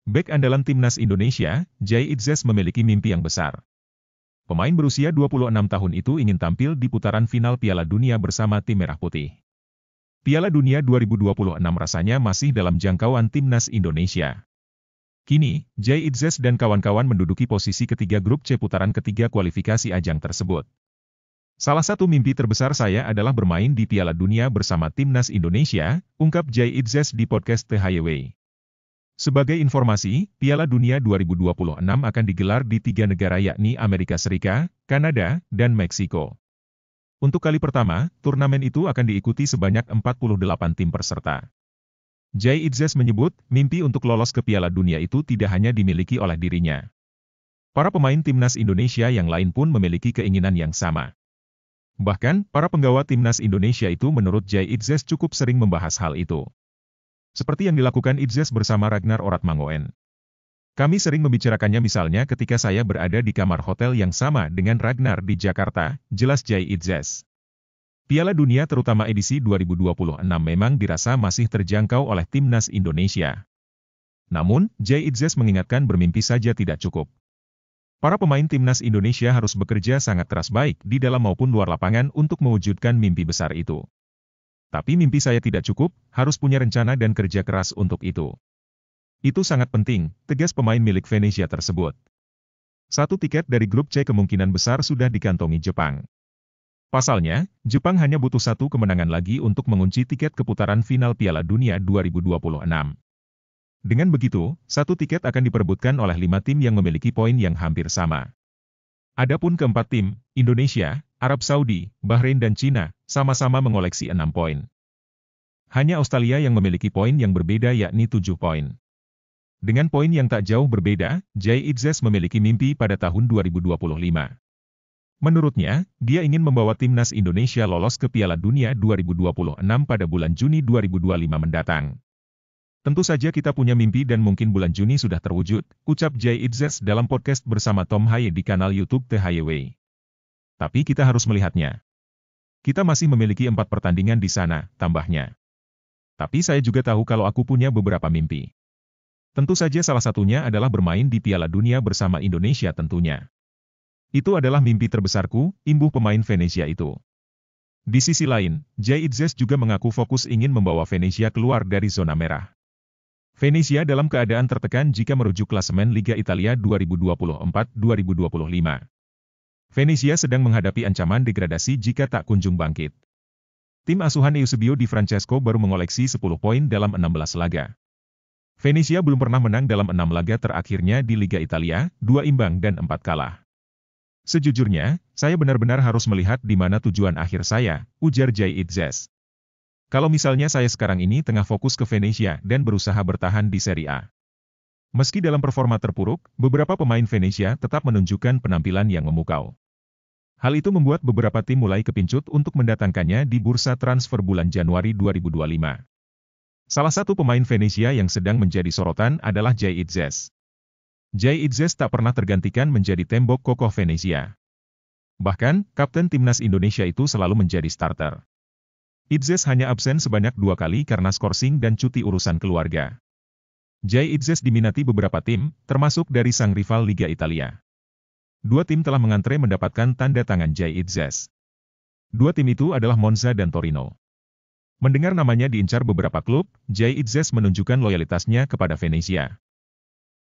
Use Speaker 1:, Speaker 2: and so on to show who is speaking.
Speaker 1: Bek andalan timnas Indonesia, Jai Itzes memiliki mimpi yang besar. Pemain berusia 26 tahun itu ingin tampil di putaran final Piala Dunia bersama tim Merah Putih. Piala Dunia 2026 rasanya masih dalam jangkauan timnas Indonesia. Kini, Jai Itzes dan kawan-kawan menduduki posisi ketiga grup C putaran ketiga kualifikasi ajang tersebut. Salah satu mimpi terbesar saya adalah bermain di Piala Dunia bersama timnas Indonesia, ungkap Jai Itzes di podcast THYW. Sebagai informasi, Piala Dunia 2026 akan digelar di 3 negara yakni Amerika Serikat, Kanada, dan Meksiko. Untuk kali pertama, turnamen itu akan diikuti sebanyak 48 tim peserta. Jai Itzes menyebut, mimpi untuk lolos ke Piala Dunia itu tidak hanya dimiliki oleh dirinya. Para pemain timnas Indonesia yang lain pun memiliki keinginan yang sama. Bahkan, para penggawa timnas Indonesia itu menurut Jai Itzes cukup sering membahas hal itu. Seperti yang dilakukan Itzes bersama Ragnar Oratmangoen. Kami sering membicarakannya misalnya ketika saya berada di kamar hotel yang sama dengan Ragnar di Jakarta, jelas Jai Itzes. Piala Dunia terutama edisi 2026 memang dirasa masih terjangkau oleh timnas Indonesia. Namun, Jai Itzes mengingatkan bermimpi saja tidak cukup. Para pemain timnas Indonesia harus bekerja sangat keras baik di dalam maupun luar lapangan untuk mewujudkan mimpi besar itu. Tapi mimpi saya tidak cukup, harus punya rencana dan kerja keras untuk itu. Itu sangat penting, tegas pemain milik Venezia tersebut. Satu tiket dari grup C kemungkinan besar sudah dikantongi Jepang. Pasalnya, Jepang hanya butuh satu kemenangan lagi untuk mengunci tiket ke putaran final Piala Dunia 2026. Dengan begitu, satu tiket akan diperebutkan oleh 5 tim yang memiliki poin yang hampir sama. Adapun keempat tim, Indonesia, Arab Saudi, Bahrain dan Cina, sama-sama mengoleksi 6 poin. Hanya Australia yang memiliki poin yang berbeda yakni 7 poin. Dengan poin yang tak jauh berbeda, Jai Itzes memiliki mimpi pada tahun 2025. Menurutnya, dia ingin membawa timnas Indonesia lolos ke Piala Dunia 2026 pada bulan Juni 2025 mendatang. Tentu saja kita punya mimpi dan mungkin bulan Juni sudah terwujud, ucap Jai Itzes dalam podcast bersama Tom Haye di kanal YouTube THYW. Tapi kita harus melihatnya. Kita masih memiliki 4 pertandingan di sana, tambahnya. Tapi saya juga tahu kalau aku punya beberapa mimpi. Tentu saja salah satunya adalah bermain di Piala Dunia bersama Indonesia tentunya. Itu adalah mimpi terbesarku, imbuh pemain Venezia itu. Di sisi lain, Jai Itzes juga mengaku fokus ingin membawa Venezia keluar dari zona merah. Venezia dalam keadaan tertekan jika merujuk klasemen Liga Italia 2024-2025. Venezia sedang menghadapi ancaman degradasi jika tak kunjung bangkit. Tim asuhan Eusebio Di Francesco baru mengoleksi 10 poin dalam 16 laga. Venezia belum pernah menang dalam 6 laga terakhirnya di Liga Italia, 2 imbang dan 4 kalah. Sejujurnya, saya benar-benar harus melihat di mana tujuan akhir saya, ujar Jai Itzes. Kalau misalnya saya sekarang ini tengah fokus ke Venezia dan berusaha bertahan di Serie A. Meski dalam performa terpuruk, beberapa pemain Venezia tetap menunjukkan penampilan yang memukau. Hal itu membuat beberapa tim mulai kepincut untuk mendatangkannya di bursa transfer bulan Januari 2025. Salah satu pemain Venezia yang sedang menjadi sorotan adalah Jai Itzes. Jai Itzes tak pernah tergantikan menjadi tembok kokoh Venezia. Bahkan, kapten timnas Indonesia itu selalu menjadi starter. Itzes hanya absen sebanyak 2 kali karena skorsing dan cuti urusan keluarga. Jai Itzes diminati beberapa tim, termasuk dari sang rival Liga Italia. 2 tim telah mengantre mendapatkan tanda tangan Jai Itzes. 2 tim itu adalah Monza dan Torino. Mendengar namanya diincar beberapa klub, Jai Itzes menunjukkan loyalitasnya kepada Venezia.